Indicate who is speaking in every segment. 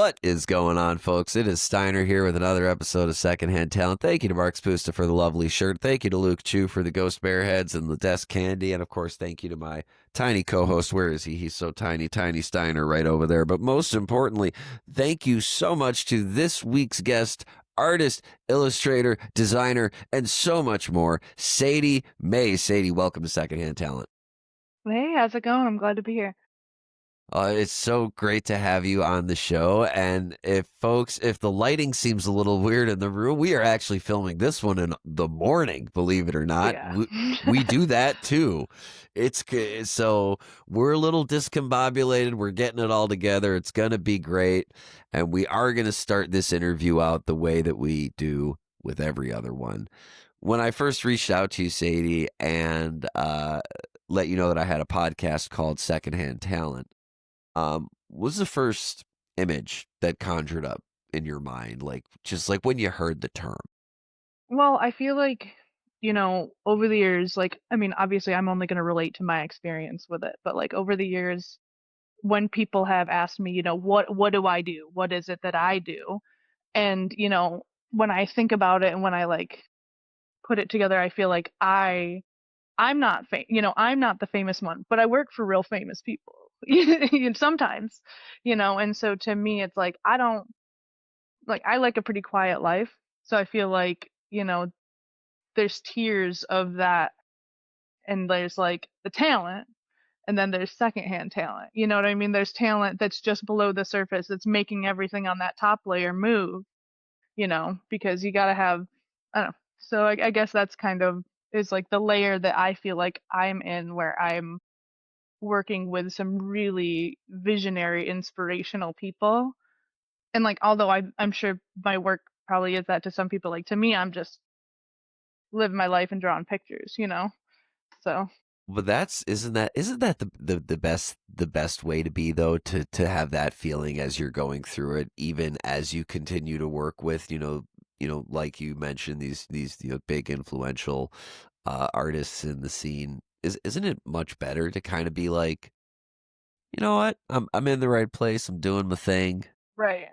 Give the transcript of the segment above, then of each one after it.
Speaker 1: What is going on, folks? It is Steiner here with another episode of Secondhand Talent. Thank you to Mark Spusta for the lovely shirt. Thank you to Luke Chu for the Ghost Bear heads and the desk candy. And, of course, thank you to my tiny co-host. Where is he? He's so tiny, tiny Steiner right over there. But most importantly, thank you so much to this week's guest, artist, illustrator, designer, and so much more, Sadie May. Sadie, welcome to Secondhand Talent.
Speaker 2: Hey, how's it going? I'm glad to be here.
Speaker 1: It's so great to have you on the show. And if the lighting seems a little weird in the room, we are actually filming this one in the morning, believe it or not.
Speaker 2: Yeah.
Speaker 1: We do that too. So we're a little discombobulated. We're getting it all together. It's going to be great. And we are going to start this interview out the way that we do with every other one. When I first reached out to you, Sadie, and let you know that I had a podcast called Secondhand Talent, was the first image that conjured up in your mind, just like when you heard the term?
Speaker 2: Well, I feel like, over the years, obviously I'm only going to relate to my experience with it, but like over the years, when people have asked me, what do I do? What is it that I do? And, when I think about it and when I put it together, I feel like I'm not I'm not the famous one, but I work for real famous people. Sometimes, and so to me it's like I like a pretty quiet life. So I feel like, there's tiers of that, and there's like the talent, and then there's secondhand talent. You know what I mean? There's talent that's just below the surface, that's making everything on that top layer move, because you gotta have, I don't know. So I guess that's kind of is like the layer that I feel like I'm in, where I'm working with some really visionary, inspirational people. And like, although I'm sure my work probably is that to some people, like to me, I'm just living my life and drawing pictures, So
Speaker 1: But isn't that the best way to be, though, to have that feeling as you're going through it, even as you continue to work with, like you mentioned, these big influential artists in the scene. Isn't it much better to kind of be like, you know what, I'm in the right place, I'm doing my thing?
Speaker 2: right,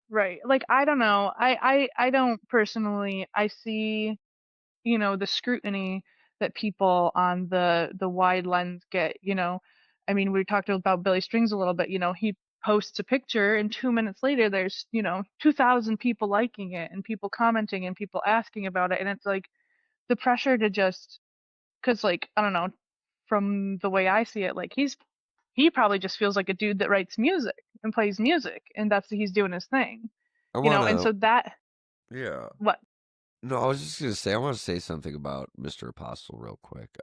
Speaker 2: right. Like I don't know. I don't personally. I see, the scrutiny that people on the wide lens get. I mean, we talked about Billy Strings a little bit. He posts a picture and 2 minutes later there's 2,000 people liking it and people commenting and people asking about it, and it's like the pressure to just, because like I don't know, from the way I see it, like he probably just feels like a dude that writes music and plays music, and he's doing his thing,
Speaker 1: I
Speaker 2: and
Speaker 1: wanna,
Speaker 2: so that
Speaker 1: yeah.
Speaker 2: what.
Speaker 1: No, I was just gonna say, I want to say something about Mr. Apostle real quick.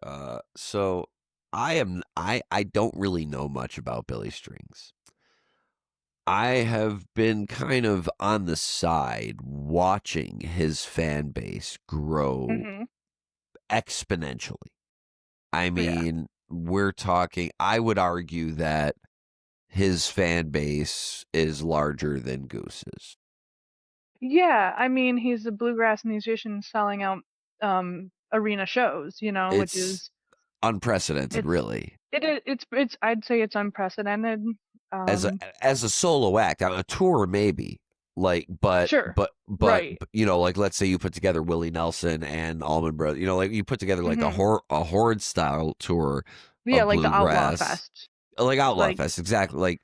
Speaker 1: So I don't really know much about Billy Strings. I have been kind of on the side watching his fan base grow
Speaker 2: Hmm.
Speaker 1: exponentially. I
Speaker 2: Yeah.
Speaker 1: mean, I would argue that his fan base is larger than Goose's.
Speaker 2: Yeah, I mean, he's a bluegrass musician selling out arena shows, which
Speaker 1: It's
Speaker 2: is
Speaker 1: unprecedented,
Speaker 2: it's
Speaker 1: really.
Speaker 2: it's I'd say it's unprecedented.
Speaker 1: as a
Speaker 2: Um
Speaker 1: as a solo act on a tour, maybe, like, but
Speaker 2: sure.
Speaker 1: but but
Speaker 2: Right.
Speaker 1: like, let's say you put together Willie Nelson and Allman Brothers, like you put together like
Speaker 2: Hmm.
Speaker 1: a horde style tour
Speaker 2: Yeah,
Speaker 1: of
Speaker 2: like the Outlaw
Speaker 1: bluegrass,
Speaker 2: Fest.
Speaker 1: like Outlaw
Speaker 2: Like,
Speaker 1: Fest, exactly. Like,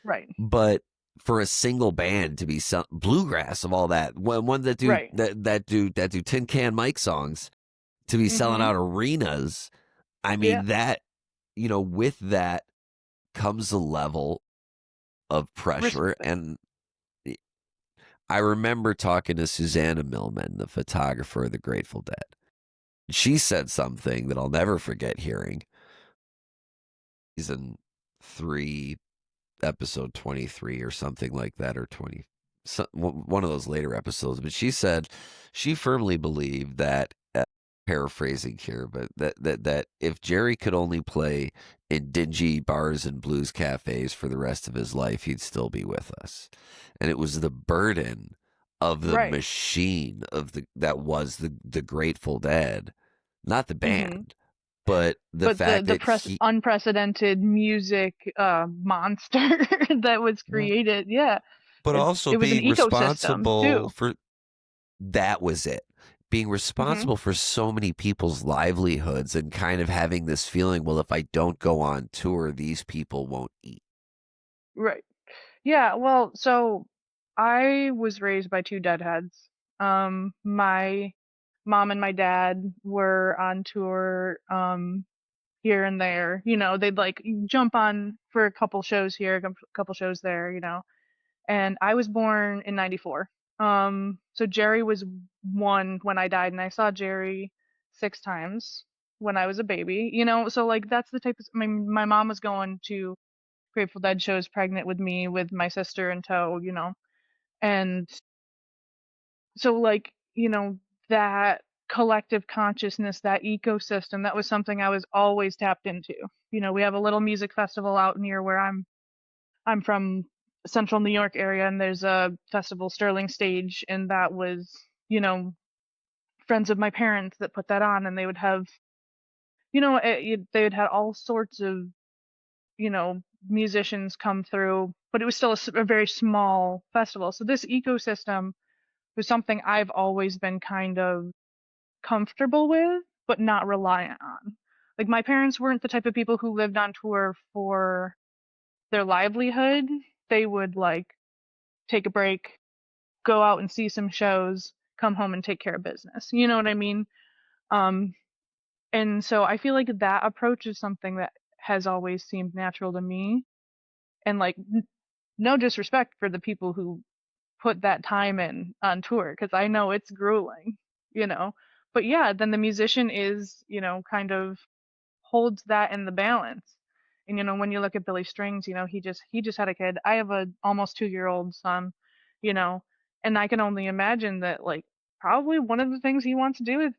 Speaker 2: right.
Speaker 1: but for a single band to be bluegrass of all that, one that do
Speaker 2: Right.
Speaker 1: that do tin can Mike songs, to be selling
Speaker 2: Hmm.
Speaker 1: out arenas. I
Speaker 2: Yeah.
Speaker 1: mean, that, with that comes a level of pressure.
Speaker 2: Respect.
Speaker 1: And I remember talking to Susanna Millman, the photographer of the Grateful Dead. She said something that I'll never forget hearing. Season 3, episode 23 or something like that, or 20, one of those later episodes. But she said she firmly believed that, paraphrasing here, but that if Jerry could only play in dingy bars and blues cafes for the rest of his life, he'd still be with us. And it was the burden of the
Speaker 2: Right.
Speaker 1: machine that was the Grateful Dead, not the
Speaker 2: Hmm.
Speaker 1: band, but the
Speaker 2: But the
Speaker 1: fact
Speaker 2: the
Speaker 1: that
Speaker 2: press
Speaker 1: he.
Speaker 2: unprecedented music monster that was
Speaker 1: Well,
Speaker 2: created. Yeah.
Speaker 1: But also
Speaker 2: It was an
Speaker 1: being
Speaker 2: ecosystem
Speaker 1: responsible
Speaker 2: too.
Speaker 1: for that was it. Being
Speaker 2: Hmm.
Speaker 1: responsible for so many people's livelihoods and kind of having this feeling, well, if I don't go on tour, these people won't eat.
Speaker 2: Right. Yeah, well, so I was raised by two deadheads. My mom and my dad were on tour here and there. They'd like jump on for a couple shows here, a couple shows there. And I was born in 94. So Jerry was one when I died, and I saw Jerry six times when I was a baby. So like that's the type of, I mean, my mom was going to Grateful Dead shows pregnant with me with my sister in tow. And so like, that collective consciousness, that ecosystem, that was something I was always tapped into. We have a little music festival out near where I'm from, central New York area, and there's a festival, Sterling Stage, and that was, you know, friends of my parents that put that on, and they would have, they would have all sorts of, musicians come through, but it was still a very small festival. So this ecosystem was something I've always been kind of comfortable with, but not reliant on. Like my parents weren't the type of people who lived on tour for their livelihood. They would like take a break, go out and see some shows, come home and take care of business. You know what I mean? Um, and so I feel like that approach is something that has always seemed natural to me. And like, no disrespect for the people who put that time in on tour, because I know it's grueling, you know. But yeah, then the musician is, kind of holds that in the balance. And when you look at Billy Strings, he just had a kid. I have a almost 2-year old son, you know, and I can only imagine that like probably one of the things he wants to do is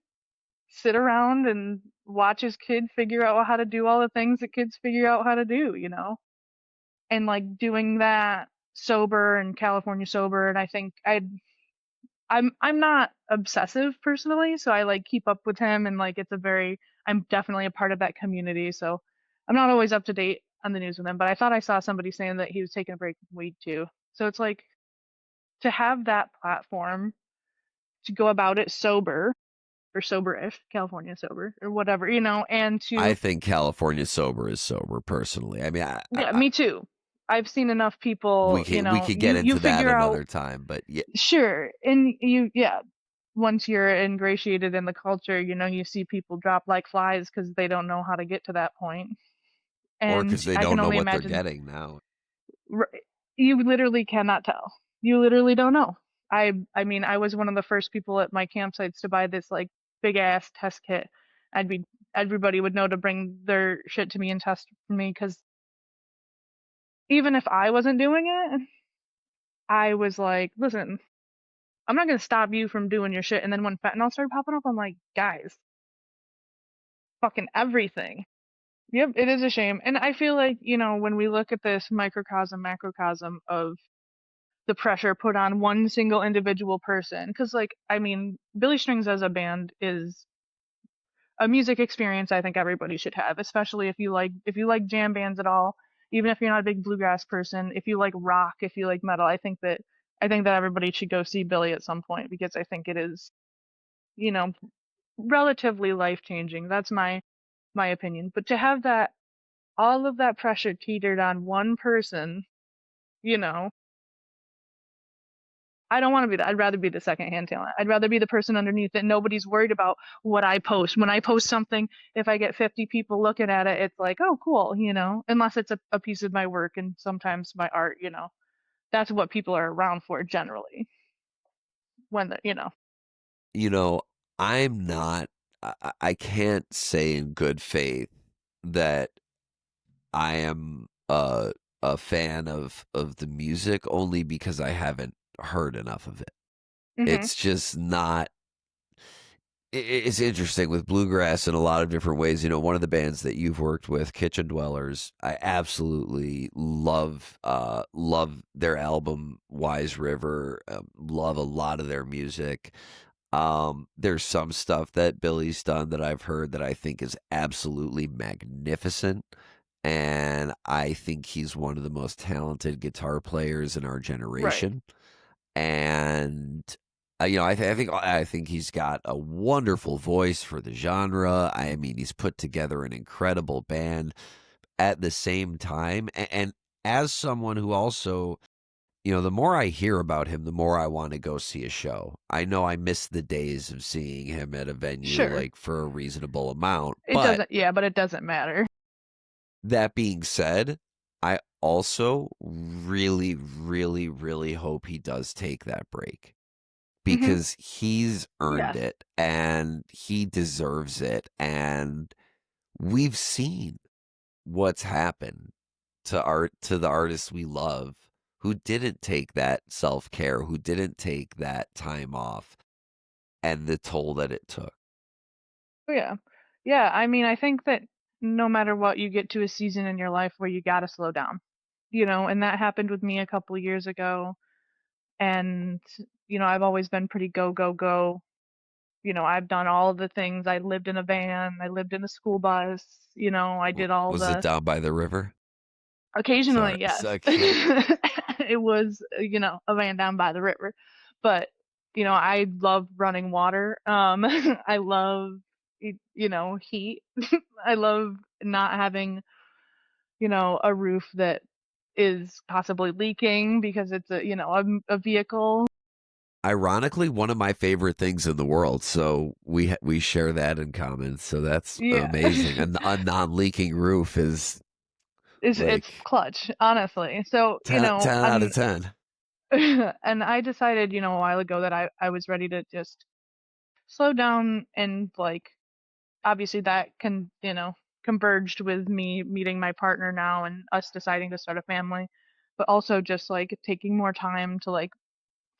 Speaker 2: sit around and watch his kid figure out how to do all the things that kids figure out how to do. And like doing that sober and California sober, and I think I'm not obsessive personally, so I like keep up with him, and like I'm definitely a part of that community, so I'm not always up to date on the news with him, but I thought I saw somebody saying that he was taking a break from weed too. So it's like to have that platform to go about it sober or soberish, California sober or whatever, and
Speaker 1: I
Speaker 2: to
Speaker 1: think California sober is sober personally. I mean,
Speaker 2: yeah, me too. I've seen enough people,
Speaker 1: we could get
Speaker 2: you
Speaker 1: into that
Speaker 2: figure out
Speaker 1: another time, but yeah,
Speaker 2: sure, and yeah, once you're ingratiated in the culture, you see people drop like flies because they don't know how to get to that point.
Speaker 1: or
Speaker 2: And
Speaker 1: because they
Speaker 2: I can
Speaker 1: don't know
Speaker 2: only
Speaker 1: what they're
Speaker 2: imagine,
Speaker 1: getting now.
Speaker 2: r- you literally cannot tell. You literally don't know. I mean, I was one of the first people at my campsites to buy this like big ass test kit. I'd be Everybody would know to bring their shit to me and test for me because even if I wasn't doing it, I was like, listen, I'm not gonna stop you from doing your shit. And then when fentanyl started popping up, I'm like, guys, fucking everything. Yep, it is a shame. And I feel like, when we look at this microcosm, macrocosm of the pressure put on one single individual person, because, like, I mean, Billy Strings as a band is a music experience I think everybody should have, especially if you like jam bands at all, even if you're not a big bluegrass person, if you like rock, if you like metal, I think that everybody should go see Billy at some point because I think it is, you know, relatively life changing. That's my opinion. But to have that all of that pressure teetered on one person, you know, I don't want to be that. I'd rather be the secondhand talent. I'd rather be the person underneath that nobody's worried about what I post. When I post something, if I get 50 people looking at it, it's like, oh, cool, unless it's a piece of my work and sometimes my art. That's what people are around for generally. When the.
Speaker 1: You know, I'm not. I can't say in good faith that I am a fan of the music only because I haven't heard enough of it.
Speaker 2: Mhm.
Speaker 1: It's just not. It's interesting with bluegrass in a lot of different ways. You know, one of the bands that you've worked with, Kitchen Dwellers, I absolutely love their album Wise River. Love a lot of their music. There's some stuff that Billy's done that I've heard that I think is absolutely magnificent. and I think he's one of the most talented guitar players in our
Speaker 2: Right.
Speaker 1: generation. And I think he's got a wonderful voice for the genre. I mean, he's put together an incredible band at the same time. And as someone who also, the more I hear about him, the more I want to go see a show. I know I miss the days of seeing him at a venue
Speaker 2: Sure.
Speaker 1: like for a reasonable amount,
Speaker 2: It
Speaker 1: but
Speaker 2: doesn't, yeah, but it doesn't matter.
Speaker 1: that being said, I also really, really, really hope he does take that break
Speaker 2: Hmm.
Speaker 1: because he's earned
Speaker 2: Yes.
Speaker 1: it and he deserves it. And we've seen what's happened to the artists we love who didn't take that self-care, who didn't take that time off and the toll that it took.
Speaker 2: Oh, yeah. Yeah, I mean, I think that no matter what, you get to a season in your life where you gotta slow down, and that happened with me a couple years ago. And, I've always been pretty go, go, go. I've done all of the things. I lived in a van, I lived in a school bus, I did all
Speaker 1: Was it
Speaker 2: the
Speaker 1: down by the river? Sorry.
Speaker 2: occasionally, yes.
Speaker 1: Okay.
Speaker 2: It was, a van down by the river. But, I love running water. I love, heat. I love not having, a roof that is possibly leaking because it's a vehicle.
Speaker 1: Ironically, one of my favorite things in the world. So we share that in common. So that's
Speaker 2: Yeah.
Speaker 1: amazing. A non-leaking roof is
Speaker 2: It's
Speaker 1: like
Speaker 2: clutch, honestly. So,
Speaker 1: 10 out of 10.
Speaker 2: and I decided, a while ago that I was ready to just slow down and like obviously that converged with me meeting my partner now and us deciding to start a family, but also just like taking more time to like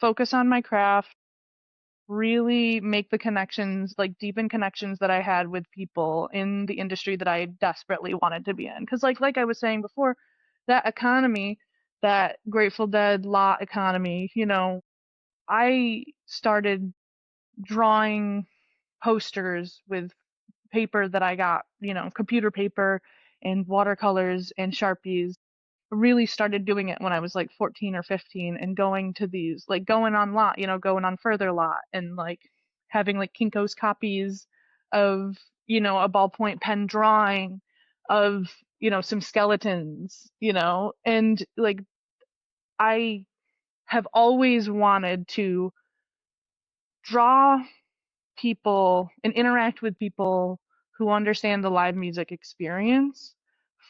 Speaker 2: focus on my craft, really make the connections, like deepen connections that I had with people in the industry that I desperately wanted to be in. Because like I was saying before, that economy, that Grateful Dead lot economy, I started drawing posters with paper that I got, computer paper and watercolors and Sharpies. Really started doing it when I was like 14 or 15 and going to these, like going on lot, going on further lot and like having like Kinko's copies of, a ballpoint pen drawing of, some skeletons, and like I have always wanted to draw people and interact with people who understand the live music experience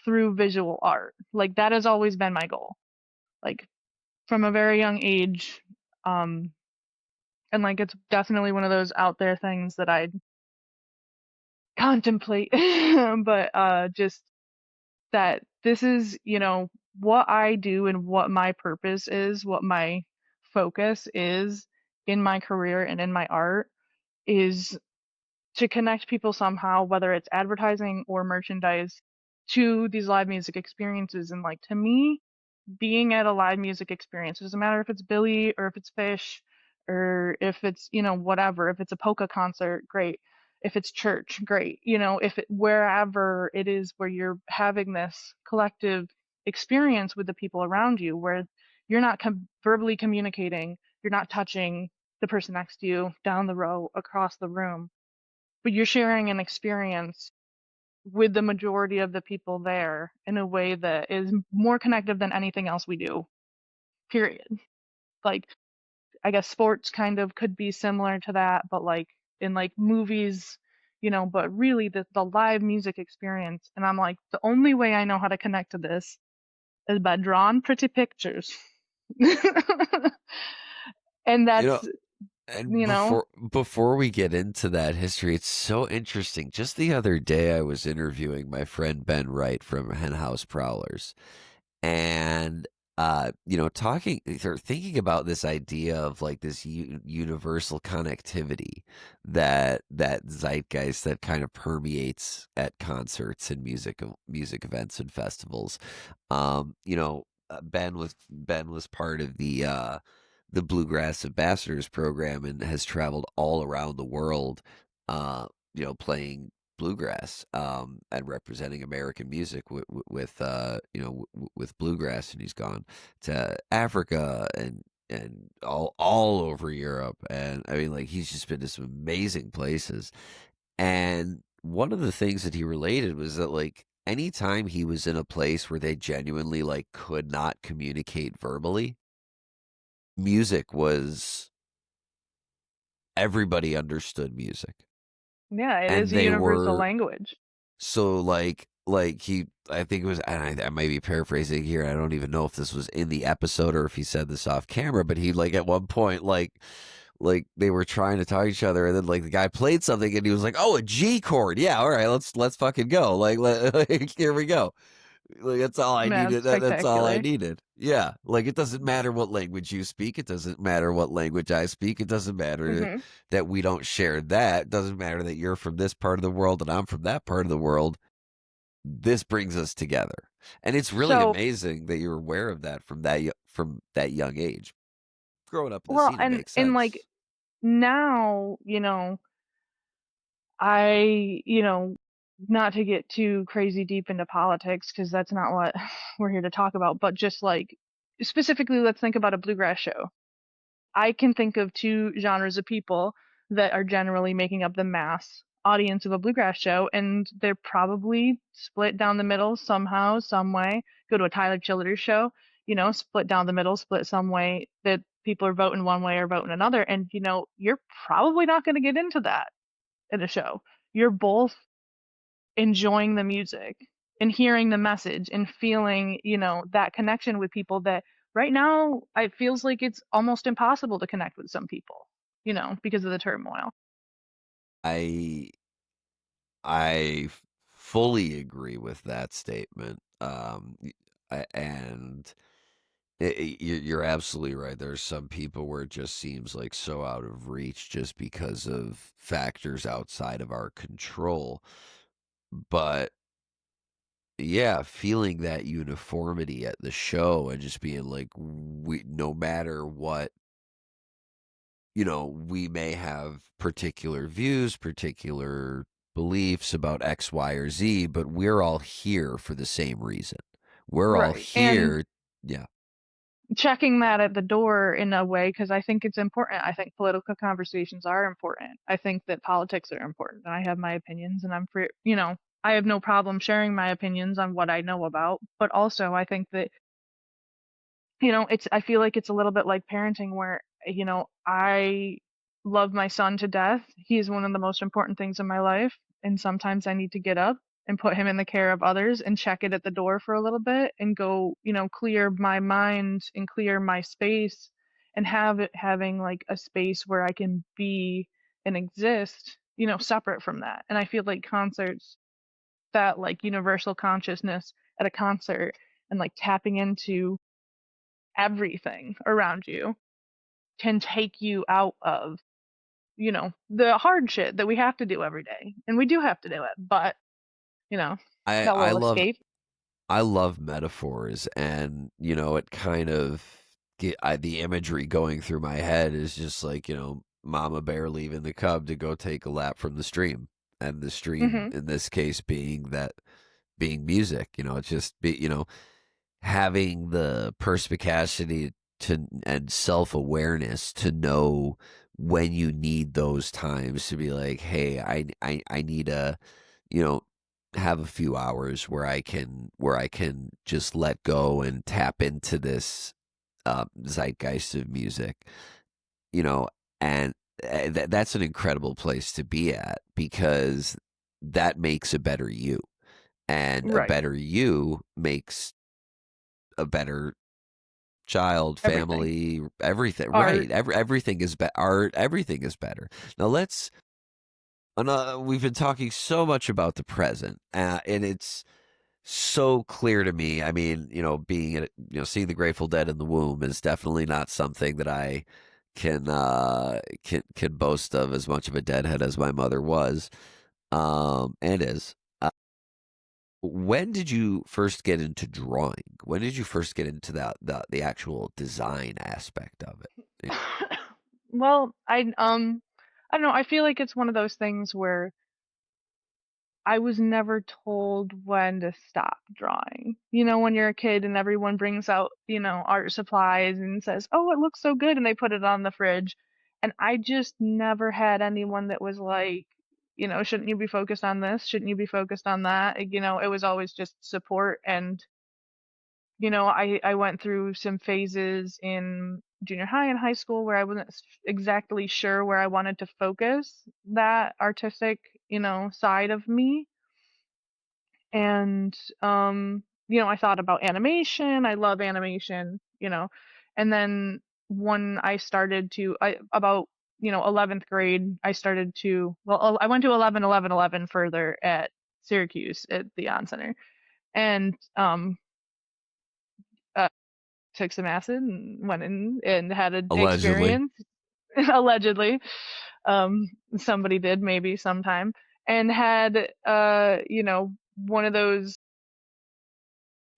Speaker 2: through visual art. Like that has always been my goal. Like from a very young age. Um, and like it's definitely one of those out there things that I contemplate, but just that this is, what I do and what my purpose is, what my focus is in my career and in my art is to connect people somehow, whether it's advertising or merchandise, to these live music experiences. And like to me, being at a live music experience, it doesn't matter if it's Billy or if it's Fish or if it's, whatever, if it's a polka concert, great. If it's church, great. If it, wherever it is where you're having this collective experience with the people around you, where you're not verbally communicating, you're not touching the person next to you down the row, across the room, but you're sharing an experience with the majority of the people there in a way that is more connective than anything else we do, period. Like, I guess sports kind of could be similar to that, but like in like movies, but really the live music experience. And I'm like, the only way I know how to connect to this is by drawing pretty pictures. And
Speaker 1: You know,
Speaker 2: that's,
Speaker 1: and
Speaker 2: you know,
Speaker 1: before we get into that history, it's so interesting. Just the other day, I was interviewing my friend Ben Wright from Hen House Prowlers, and talking or thinking about this idea of like this universal connectivity that zeitgeist that kind of permeates at concerts and music events and festivals. Ben was part of the Bluegrass Ambassadors program and has traveled all around the world, uh, playing bluegrass, and representing American music with with bluegrass, and he's gone to Africa and all over Europe, and I mean, like, he's just been to some amazing places. And one of the things that he related was that, like, anytime he was in a place where they genuinely, like, could not communicate verbally, music was everybody understood music.
Speaker 2: Yeah, it is
Speaker 1: And
Speaker 2: a
Speaker 1: they
Speaker 2: universal
Speaker 1: were
Speaker 2: language.
Speaker 1: so, like, he I think it was, and I might be paraphrasing here, I don't even know if this was in the episode or if he said this off camera, but he, like, at one point, like they were trying to talk to each other, and then, like, the guy played something and he was like, "Oh, a G chord. Yeah, all right, let's fucking go. Like, here we go." Like, that's all I
Speaker 2: Man,
Speaker 1: needed. That's all I
Speaker 2: spectacular.
Speaker 1: needed. Yeah. Like, it doesn't matter what language you speak. It doesn't matter what language I speak. It doesn't matter
Speaker 2: Hmm.
Speaker 1: that we don't share that. It doesn't matter that you're from this part of the world and I'm from that part of the world. This brings us together. And it's really
Speaker 2: So,
Speaker 1: amazing that you're aware of that from that young age. Growing up in the
Speaker 2: well,
Speaker 1: scene, it makes
Speaker 2: and like
Speaker 1: sense.
Speaker 2: now, not to get too crazy deep into politics because that's not what we're here to talk about, but just like specifically, let's think about a bluegrass show. I can think of two genres of people that are generally making up the mass audience of a bluegrass show, and they're probably split down the middle somehow, some way. Go to a Tyler Childers show, split down the middle, split some way that people are voting one way or voting another, and you're probably not going to get into that at a show. You're both enjoying the music and hearing the message and feeling, that connection with people that right now it feels like it's almost impossible to connect with some people, because of the turmoil.
Speaker 1: I I fully agree with that statement. And you're absolutely right. There's some people where it just seems like so out of reach just because of factors outside of our control. But yeah, feeling that uniformity at the show and just being like, we, no matter what, we may have particular views, particular beliefs about X, Y, or Z, but we're all here for the same reason. We're all
Speaker 2: Right. And
Speaker 1: here. Yeah.
Speaker 2: checking that at the door in a way, because I think it's important. I think political conversations are important. I think that politics are important. And I have my opinions, and I'm free, I have no problem sharing my opinions on what I know about. But also, I think that I feel like it's a little bit like parenting where, I love my son to death. He's one of the most important things in my life. And sometimes I need to get up and put him in the care of others and check it at the door for a little bit and go, clear my mind and clear my space and having like a space where I can be and exist, separate from that. And I feel like concerts, that like universal consciousness at a concert and like tapping into everything around you can take you out of, the hard shit that we have to do every day. And we do have to do it, but, you know,
Speaker 1: I
Speaker 2: that
Speaker 1: I
Speaker 2: little
Speaker 1: love
Speaker 2: escape.
Speaker 1: I love metaphors, and it kind of the imagery going through my head is just like, mama bear leaving the cub to go take a lap from the stream, and the stream
Speaker 2: Hmm.
Speaker 1: in this case being music. It's just having the perspicacity to and self-awareness to know when you need those times to be like, hey, I need a, you know have a few hours where I can just let go and tap into this zeitgeist of music, you know and that's an incredible place to be at, because that makes a better you, and a
Speaker 2: Right.
Speaker 1: better you makes a better child,
Speaker 2: Everything.
Speaker 1: family, everything.
Speaker 2: Art.
Speaker 1: Right. Everything is art. Everything is better. Now we've been talking so much about the present, and it's so clear to me. I mean, seeing the Grateful Dead in the womb is definitely not something that I can boast of, as much of a deadhead as my mother was. And is. When did you first get into drawing? When did you first get into the actual design aspect of it?
Speaker 2: Well, I don't know. I feel like it's one of those things where I was never told when to stop drawing. You know, when you're a kid and everyone brings out, art supplies and says, "Oh, it looks so good," and they put it on the fridge. And I just never had anyone that was like, shouldn't you be focused on this? Shouldn't you be focused on that? It was always just support. And, I went through some phases in junior high and high school where I wasn't exactly sure where I wanted to focus that artistic, side of me. And I thought about animation. I love animation, and then when I started to I about 11th grade, I started to, well, I went to 11 11 11 further at Syracuse at the On Center, and uh, took some acid and went in and had an
Speaker 1: Allegedly.
Speaker 2: experience. Allegedly, somebody did, maybe sometime, and had one of those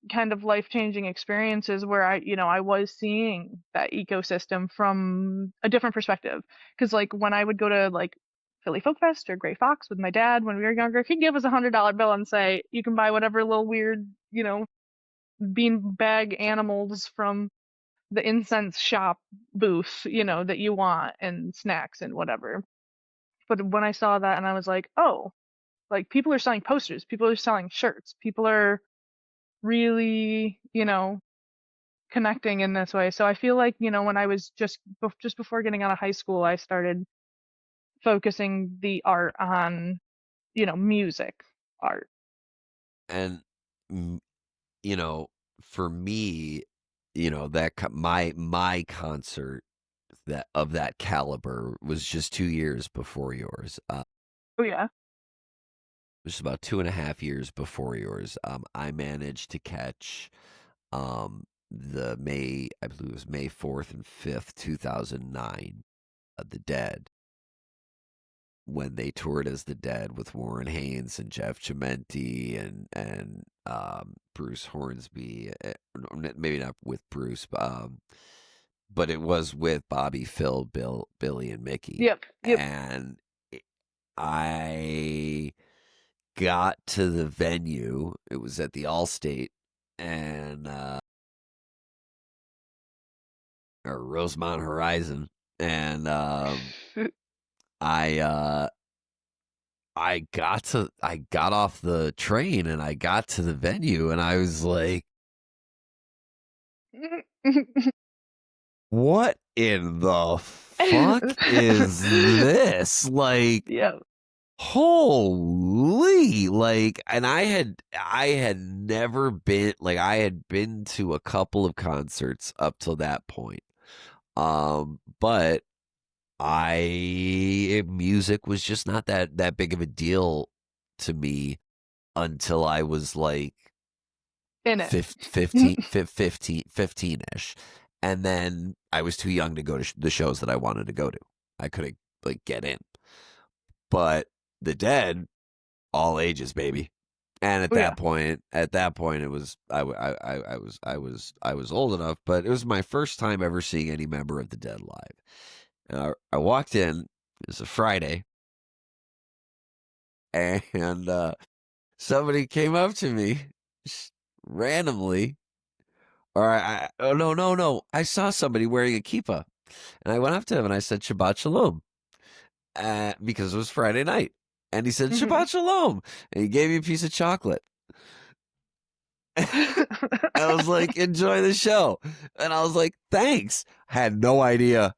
Speaker 2: kind of life-changing experiences where I was seeing that ecosystem from a different perspective. Because like when I would go to like Philly Folk Fest or Gray Fox with my dad when we were younger, he'd give us $100 bill and say, "You can buy whatever little weird, bean bag animals from the incense shop booth, that you want, and snacks and whatever." But when I saw that and I was like, "Oh, like people are selling posters, people are selling shirts, people are really, connecting in this way." So I feel like, when I was just before getting out of high school, I started focusing the art on, music art.
Speaker 1: And mm, you know, for me, my concert that of that caliber was just 2 years before yours.
Speaker 2: Oh yeah.
Speaker 1: Just about 2.5 years before yours. I managed to catch the May, I believe it was May 4th and 5th, 2009, the Dead, when they toured as the Dead with Warren Haynes and Jeff Chimenti and Bruce Hornsby. Maybe not with Bruce, but it was with Bobby, Phil, Billy, and Mickey.
Speaker 2: Yep. Yep.
Speaker 1: And I got to the venue. It was at the Allstate and or Rosemont Horizon, and I uh, I got off the train and I got to the venue and I was like, "What in the fuck is this?" Like,
Speaker 2: Yep.
Speaker 1: holy, like, and I had never been, like, I had been to a couple of concerts up till that point. But I music was just not that big of a deal to me until I was like
Speaker 2: In it.
Speaker 1: 15-ish. And then I was too young to go to the shows that I wanted to go to. I couldn't like get in. But the Dead, all ages, baby. And
Speaker 2: Oh yeah.
Speaker 1: at that point, it was I was old enough, but it was my first time ever seeing any member of the Dead live. And I walked in. It was a Friday, and somebody came up to me randomly. Or oh no, I saw somebody wearing a kippah, and I went up to him and I said Shabbat Shalom, because it was Friday night, and he said
Speaker 2: Hmm.
Speaker 1: Shabbat Shalom, and he gave me a piece of chocolate. I was like, enjoy the show. And I was like, thanks. Had no idea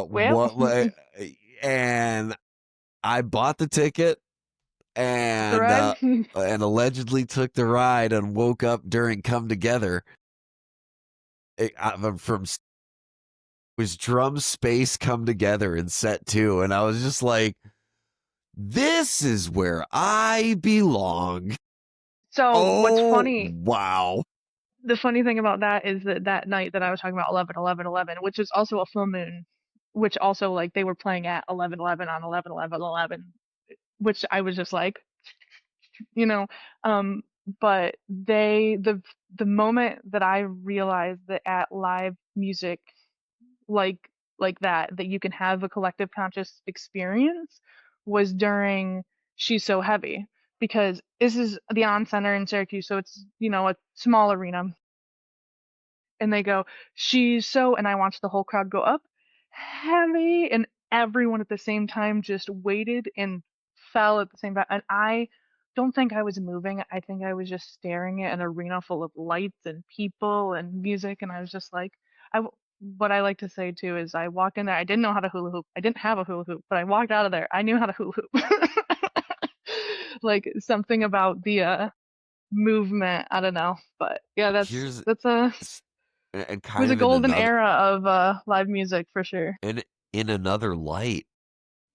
Speaker 2: Well,
Speaker 1: what and I bought the ticket
Speaker 2: took the
Speaker 1: and
Speaker 2: ride.
Speaker 1: allegedly took the ride and woke up during Come Together. From was Drum Space Come Together in set 2, and I was just like, this is where I belong.
Speaker 2: So what's
Speaker 1: Oh
Speaker 2: funny,
Speaker 1: wow.
Speaker 2: the funny thing about that is that that night that I was talking about 11 11 11, which is also a full moon, which also like they were playing at 11 11 on 11 11 11, which I was just like, you know, um, but the moment that I realized that at live music like that you can have a collective conscious experience was during she's so heavy because this is the on center in Syracuse, so it's, a small arena. And they go, she's so, and I watched the whole crowd go up, heavy, and everyone at the same time just waited and fell at the same time. And I don't think I was moving. I think I was just staring at an arena full of lights and people and music. And I was just like, what I like to say too is I walked in there. I didn't know how to hula hoop. I didn't have a hula hoop, but I walked out of there. I knew how to hula hoop. Like something about the movement. I don't know, but yeah,
Speaker 1: Here's
Speaker 2: that's a
Speaker 1: and
Speaker 2: it was
Speaker 1: kind
Speaker 2: a
Speaker 1: of in
Speaker 2: golden
Speaker 1: another
Speaker 2: era of live music for sure.
Speaker 1: and in another light,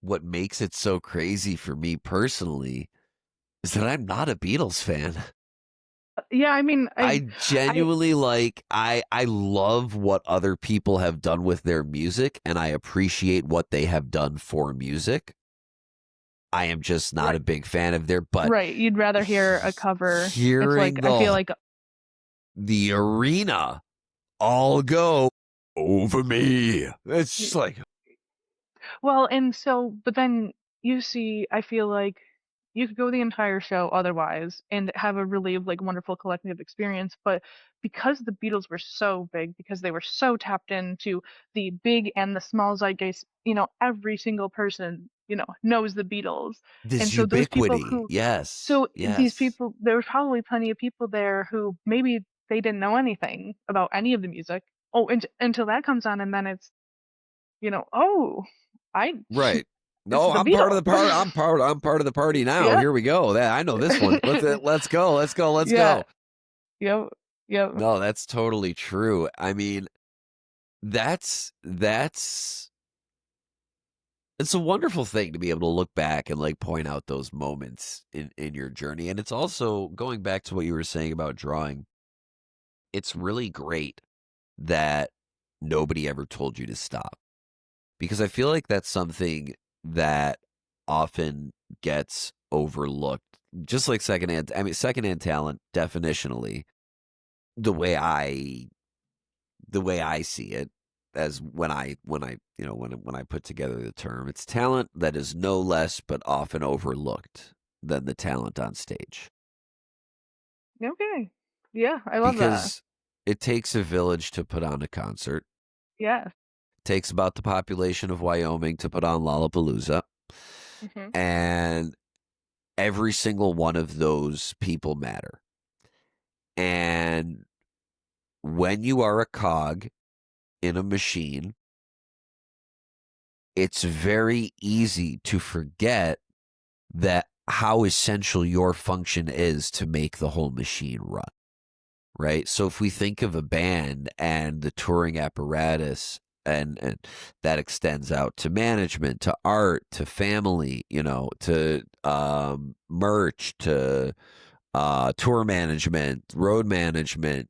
Speaker 1: what makes it so crazy for me personally is that I'm not a Beatles fan.
Speaker 2: Yeah, I mean,
Speaker 1: I
Speaker 2: I
Speaker 1: genuinely I love what other people have done with their music and I appreciate what they have done for music. I am just not
Speaker 2: right,
Speaker 1: a big fan of their but
Speaker 2: right. You'd rather hear a cover. It's like
Speaker 1: hearing
Speaker 2: I feel
Speaker 1: the
Speaker 2: like
Speaker 1: the arena all go over me. It's just like
Speaker 2: well, and so, but then you see, I feel like you could go the entire show otherwise and have a really like wonderful collective experience. But because the Beatles were so big, because they were so tapped into the big and the small zeitgeist, every single person, knows the Beatles. And
Speaker 1: this
Speaker 2: so those people
Speaker 1: ubiquity.
Speaker 2: who,
Speaker 1: Yes.
Speaker 2: so these
Speaker 1: Yes.
Speaker 2: people, there was probably plenty of people there who maybe they didn't know anything about any of the music. Oh, until that comes on, and then it's, oh, I
Speaker 1: Right.
Speaker 2: it's
Speaker 1: No,
Speaker 2: the
Speaker 1: I'm part of the
Speaker 2: Beatles.
Speaker 1: part. I'm part of the party now.
Speaker 2: Yeah.
Speaker 1: Here we go. That I know this one. Let's go. Let's go. Let's
Speaker 2: Yeah.
Speaker 1: go.
Speaker 2: Yep. Yep.
Speaker 1: No, that's totally true. I mean, that's it's a wonderful thing to be able to look back and like point out those moments in your journey. And it's also going back to what you were saying about drawing. It's really great that nobody ever told you to stop because I feel like that's something that often gets overlooked. Just like secondhand talent definitionally, the way I the way I see it as when I put together the term, it's talent that is no less but often overlooked than the talent on stage.
Speaker 2: Okay. Yeah, I love that.
Speaker 1: Because it takes a village to put on a concert.
Speaker 2: Yeah.
Speaker 1: It takes about the population of Wyoming to put on Lollapalooza.
Speaker 2: Mhm.
Speaker 1: And every single one of those people matter. And when you are a cog in a machine, it's very easy to forget that how essential your function is to make the whole machine run, right? So if we think of a band and the touring apparatus and that extends out to management, to art, to family, to merch, to tour management, road management,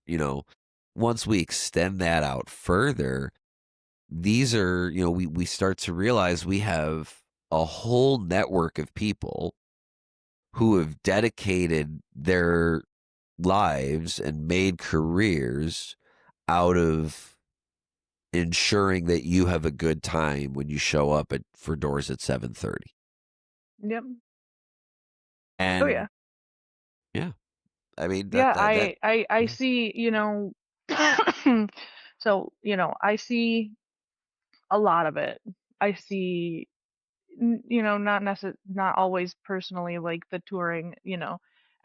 Speaker 1: once we extend that out further, these are, we start to realize we have a whole network of people who have dedicated their lives and made careers out of ensuring that you have a good time when you show up for doors at 7:30.
Speaker 2: Yep. Oh
Speaker 1: And
Speaker 2: yeah.
Speaker 1: yeah, I mean
Speaker 2: Yeah,
Speaker 1: that
Speaker 2: I
Speaker 1: yeah.
Speaker 2: see, so, I see a lot of it. I see not always personally like the touring,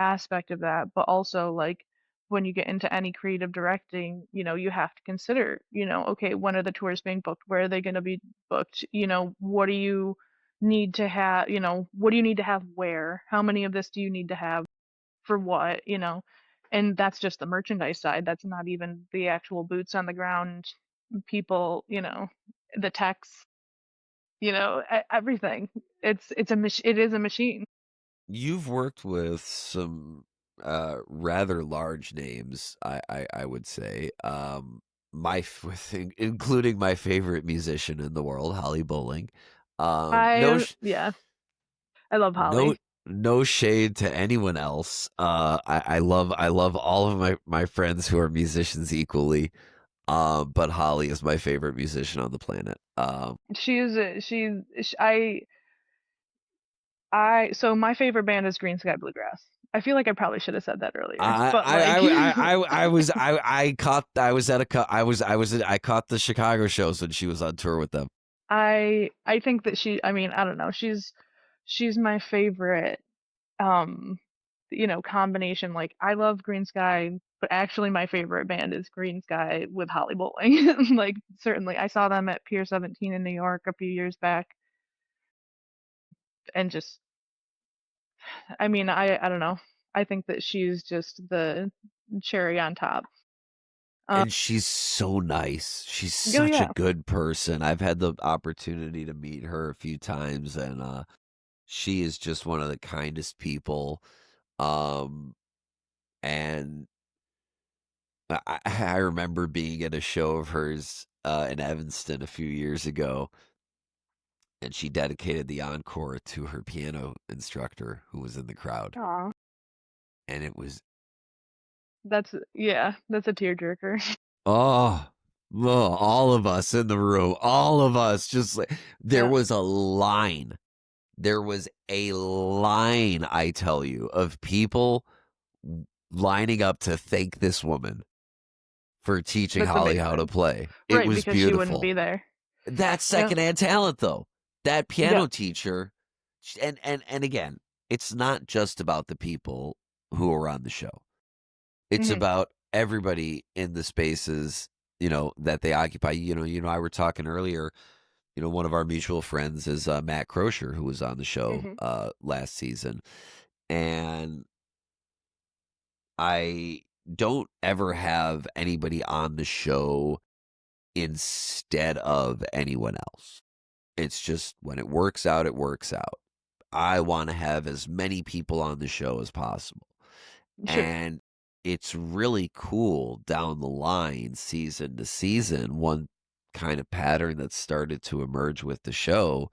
Speaker 2: aspect of that, but also like when you get into any creative directing, you have to consider, okay, when are the tours being booked? Where are they going to be booked? What do you need to have, what do you need to have where? How many of this do you need to have for what, And that's just the merchandise side. That's not even the actual boots on the ground people, the techs, everything. It is a machine.
Speaker 1: You've worked with some rather large names, I would say. Including my favorite musician in the world, Holly Bowling. No,
Speaker 2: Yeah, I love
Speaker 1: no,
Speaker 2: Holly.
Speaker 1: no shade to anyone else. I love all of my friends who are musicians equally. But Holly is my favorite musician on the planet.
Speaker 2: She's she's sh- I So my favorite band is Green Sky Bluegrass. I feel like I probably should have said that earlier, but like
Speaker 1: I caught the Chicago shows when she was on tour with them.
Speaker 2: I think that I mean, I don't know. She's my favorite um combination. Like I love Green Sky, but actually my favorite band is Green Sky with Holly Bowling. Like certainly I saw them at Pier 17 in New York a few years back and just I mean, I don't know. I think that she's just the cherry on top. Um,
Speaker 1: And she's so nice. She's
Speaker 2: oh
Speaker 1: such a
Speaker 2: yeah.
Speaker 1: good person. I've had the opportunity to meet her a few times, and she is just one of the kindest people. Um, and I remember being at a show of hers in Evanston a few years ago, and she dedicated the encore to her piano instructor who was in the crowd.
Speaker 2: Aw.
Speaker 1: And it was,
Speaker 2: That's a tearjerker.
Speaker 1: oh, all of us in the room, all of us, just like, there
Speaker 2: Yeah.
Speaker 1: was a line. There was a line, I tell you, of people lining up to thank this woman for teaching
Speaker 2: That's
Speaker 1: Holly how to
Speaker 2: amazing.
Speaker 1: play. It
Speaker 2: Right,
Speaker 1: was
Speaker 2: because she wouldn't
Speaker 1: beautiful.
Speaker 2: be there.
Speaker 1: That's
Speaker 2: Yeah.
Speaker 1: secondhand talent, though. That
Speaker 2: Yeah.
Speaker 1: piano teacher, and again, it's not just about the people who are on the show. It's
Speaker 2: Hmm.
Speaker 1: about everybody in the spaces, that they occupy. I were talking earlier. One of our mutual friends is Matt Crozier, who was on the show
Speaker 2: Hmm.
Speaker 1: last season, and I don't ever have anybody on the show instead of anyone else. It's just when it works out, it works out. I want to have as many people on the show as possible.
Speaker 2: Sure.
Speaker 1: And it's really cool down the line, season to season. One kind of pattern that started to emerge with the show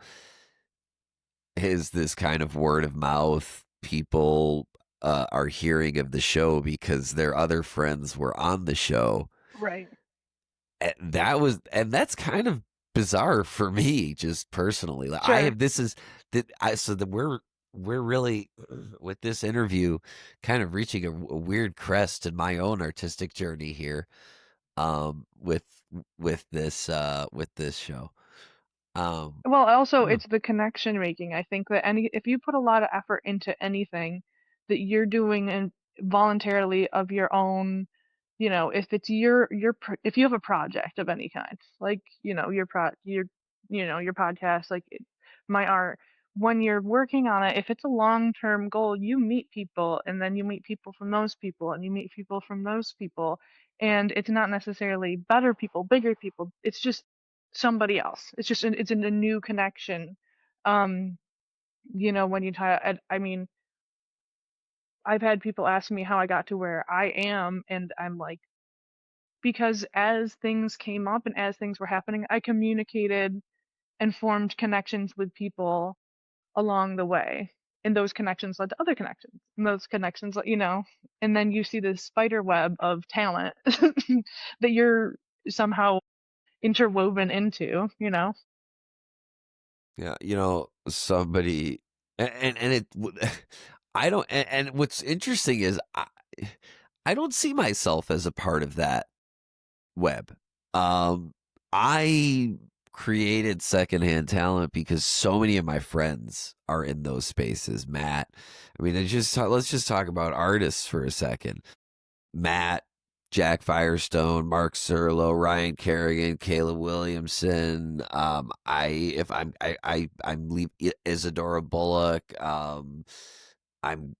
Speaker 1: is this kind of word of mouth. People are hearing of the show because their other friends were on the show.
Speaker 2: Right.
Speaker 1: And that's kind of bizarre for me, just personally. Like, I
Speaker 2: Sure.
Speaker 1: have this is that I so that we're really with this interview kind of reaching a weird crest in my own artistic journey here, with this show.
Speaker 2: Well, also
Speaker 1: Huh.
Speaker 2: it's the connection making. I think that any if you put a lot of effort into anything that you're doing and voluntarily of your own, if it's if you have a project of any kind, like, your podcast, like my art, when you're working on it, if it's a long-term goal, you meet people and then you meet people from those people and you meet people from those people, and it's not necessarily better people, bigger people. It's just somebody else. It's a new connection. Um, when you tie, I mean, I've had people ask me how I got to where I am, and I'm like, because as things came up and as things were happening, I communicated and formed connections with people along the way. And those connections led to other connections. And those connections, and then you see this spider web of talent that you're somehow interwoven into.
Speaker 1: Yeah, somebody, and it, I don't, and what's interesting is I don't see myself as a part of that web. Um, I created Secondhand Talent because so many of my friends are in those spaces. Matt, I mean, let's just talk about artists for a second. Matt, Jack Firestone, Mark Serlo, Ryan Kerrigan, Caleb Williamson. I'm leave Isadora Bullock. I'm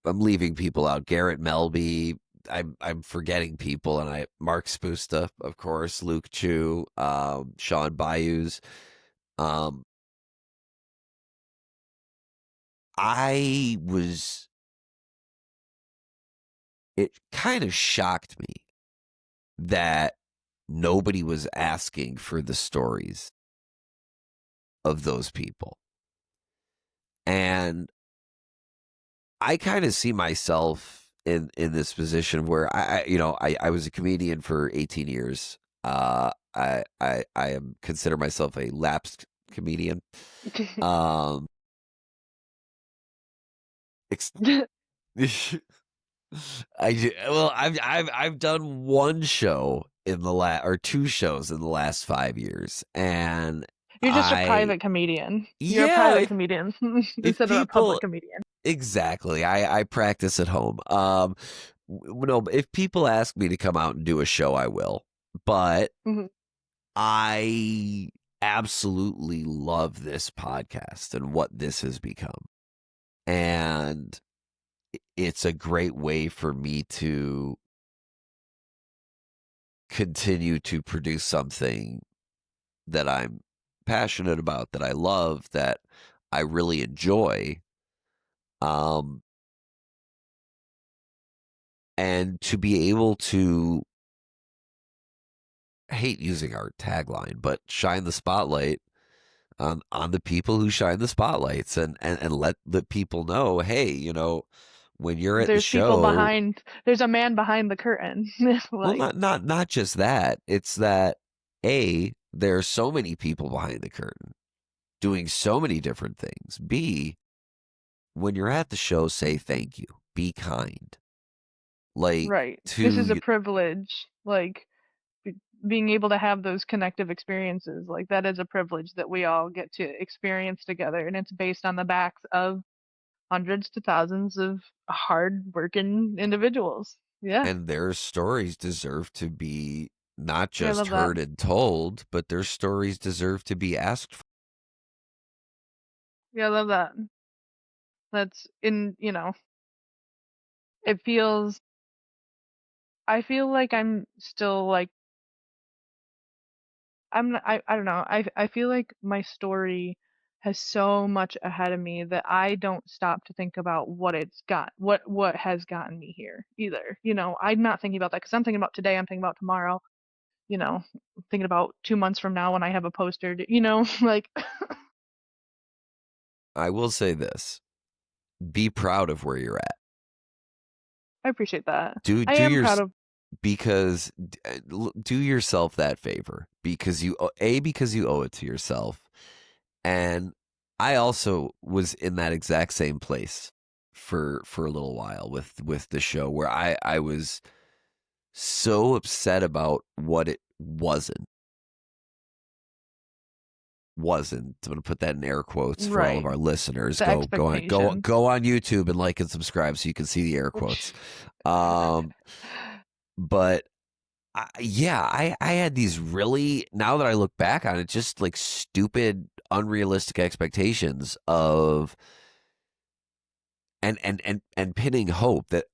Speaker 1: leaving people out. Garrett Melby. I'm forgetting people, and Mark Spusta, of course, Luke Chu, Sean Bayous. Um, I was. It kind of shocked me that nobody was asking for the stories of those people. And I kind of see myself in this position where I was a comedian for 18 years. I am consider myself a lapsed comedian. Um Ex- well, I've done one show in the or two shows in the last 5 years, and
Speaker 2: You're just a private comedian. You're a
Speaker 1: yeah,
Speaker 2: private comedian
Speaker 1: if
Speaker 2: instead of a public
Speaker 1: people
Speaker 2: comedian.
Speaker 1: exactly, I practice at home. No, if people ask me to come out and do a show, I will, but
Speaker 2: Mhm.
Speaker 1: I absolutely love this podcast and what this has become. And it's a great way for me to continue to produce something that I'm passionate about, that I love, that I really enjoy. Um, and to be able to, I hate using our tagline, but shine the spotlight on the people who shine the spotlights, and let the people know, hey, when you're at the
Speaker 2: There's people
Speaker 1: show,
Speaker 2: behind. There's a man behind the curtain.
Speaker 1: well,
Speaker 2: Like,
Speaker 1: not just that. It's that there are so many people behind the curtain doing so many different things. B, when you're at the show, say thank you. Be kind. Like
Speaker 2: right. This is a
Speaker 1: to
Speaker 2: privilege. Like, being able to have those connective experiences, like that is a privilege that we all get to experience together, and it's based on the backs of hundreds to thousands of hard working individuals. Yeah,
Speaker 1: and their stories deserve to be not
Speaker 2: yeah, I
Speaker 1: just
Speaker 2: love that.
Speaker 1: heard and told, but their stories deserve to be asked for.
Speaker 2: Yeah, I love that. That's in, it feels, I feel like I'm still like, I don't know. I feel like my story has so much ahead of me that I don't stop to think about what has gotten me here either. I'm not thinking about that because I'm thinking about today, I'm thinking about tomorrow, I'm thinking about 2 months from now when I have a poster, like,
Speaker 1: I will say this: be proud of where you're at.
Speaker 2: I appreciate that.
Speaker 1: Do
Speaker 2: I
Speaker 1: do
Speaker 2: am
Speaker 1: your
Speaker 2: proud of,
Speaker 1: because do yourself that favor, because because you owe it to yourself. And I also was in that exact same place for a little while with the show, where I was so upset about what it wasn't. I'm going to put that in air quotes for all of
Speaker 2: right,
Speaker 1: our listeners.
Speaker 2: the expectations.
Speaker 1: Go on YouTube and like and subscribe so you can see the air quotes. Um, but yeah, I had these really, now that I look back on it, just like stupid, unrealistic expectations of and pinning hope that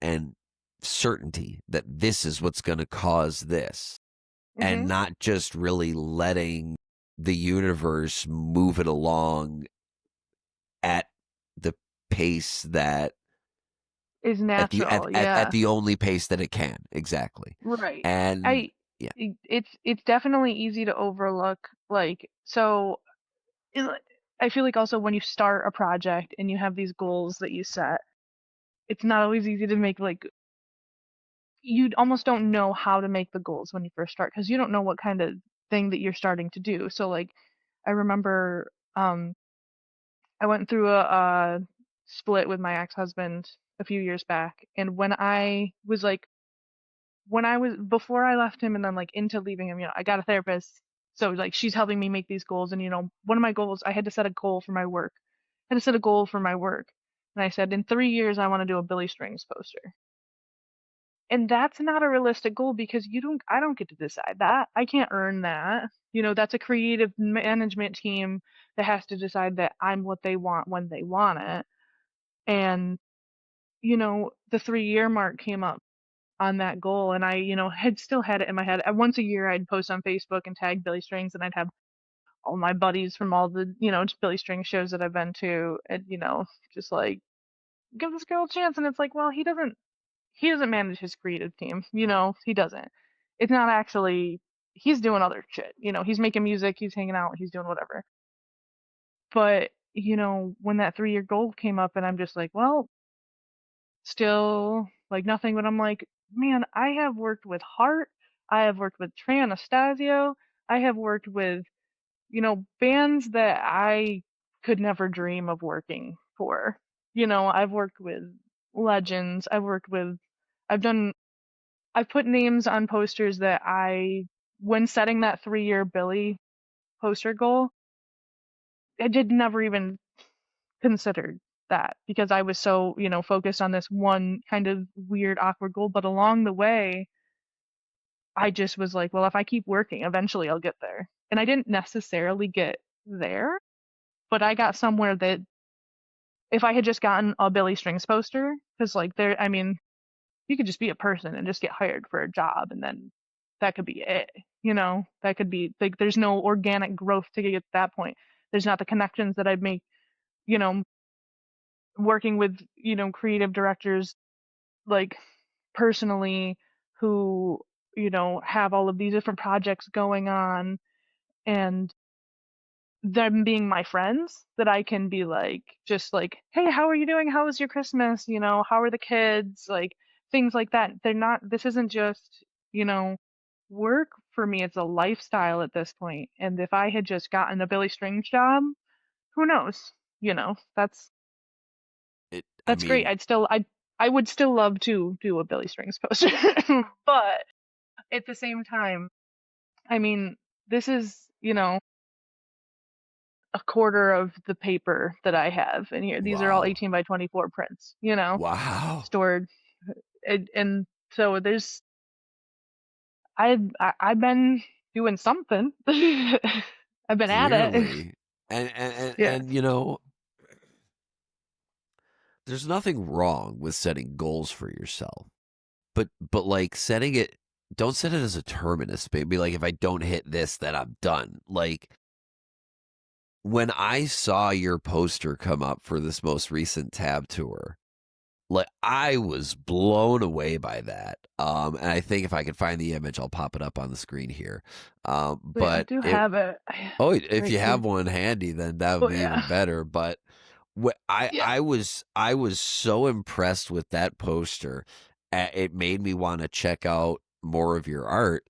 Speaker 1: and certainty that this is what's going to cause this, and
Speaker 2: Mhm.
Speaker 1: not just really letting the universe move it along at the pace that
Speaker 2: Is
Speaker 1: at the
Speaker 2: natural,
Speaker 1: at
Speaker 2: yeah.
Speaker 1: the only pace that it can, exactly.
Speaker 2: Right.
Speaker 1: And
Speaker 2: I
Speaker 1: yeah,
Speaker 2: it's definitely easy to overlook, like, so it, I feel like also when you start a project and you have these goals that you set, it's not always easy to make, like, you almost don't know how to make the goals when you first start because you don't know what kind of thing that you're starting to do. So like I remember I went through a split with my ex-husband a few years back, and when I was before I left him and then like into leaving him, I got a therapist. So like she's helping me make these goals, and one of my goals, I had to set a goal for my work. I had to set a goal for my work. And I said in 3 years I want to do a Billy Strings poster. And that's not a realistic goal because I don't get to decide that. I can't earn that. That's a creative management team that has to decide that I'm what they want when they want it. And the 3-year mark came up on that goal, and I had still had it in my head. Once a year I'd post on Facebook and tag Billy Strings, and I'd have all my buddies from all the Billy Strings shows that I've been to, and just like, give this girl a chance. And it's like, well, he doesn't manage his creative team, he doesn't. It's not actually, he's doing other shit, he's making music, he's hanging out, he's doing whatever. But when that 3-year goal came up, and I'm just like, well, still like nothing. But I'm like, man, I have worked with Heart, I have worked with Trey Anastasio, I have worked with bands that I could never dream of working for. I've worked with legends. I've done, I've put names on posters that when setting that 3-year Billy poster goal, I did never even considered that because I was so, focused on this one kind of weird, awkward goal. But along the way, I just was like, well, if I keep working, eventually I'll get there. And I didn't necessarily get there, but I got somewhere that if I had just gotten a Billy Strings poster, because like I mean, you could just be a person and just get hired for a job and then that could be it. That could be like, there's no organic growth to get to that point. There's not the connections that I'd make, you know, working with, creative directors like personally who, have all of these different projects going on and them being my friends that I can be like, just like, hey, how are you doing? How was your Christmas? How are the kids? Like things like that. This isn't just, you know, work for me. It's a lifestyle at this point. And if I had just gotten a Billy Strings job, who knows? That's
Speaker 1: It, I
Speaker 2: that's great.
Speaker 1: mean,
Speaker 2: I would still love to do a Billy Strings poster, but at the same time, I mean, this is, a quarter of the paper that I have in here. These are all
Speaker 1: wow,
Speaker 2: 18 by 24 prints,
Speaker 1: wow,
Speaker 2: stored. And so I've been doing something. I've been at it.
Speaker 1: clearly,
Speaker 2: Yes.
Speaker 1: and there's nothing wrong with setting goals for yourself, but like setting it, don't set it as a terminus. Maybe like if I don't hit this, then I'm done. Like when I saw your poster come up for this most recent tab tour, like I was blown away by that. And I think if I can find the image, I'll pop it up on the screen here.
Speaker 2: Wait, I
Speaker 1: But
Speaker 2: do
Speaker 1: it,
Speaker 2: have it
Speaker 1: oh, if
Speaker 2: right
Speaker 1: you
Speaker 2: here.
Speaker 1: have one handy, then that would
Speaker 2: Oh
Speaker 1: be
Speaker 2: yeah.
Speaker 1: even better. But
Speaker 2: Yeah.
Speaker 1: I was so impressed with that poster. It made me want to check out more of your art.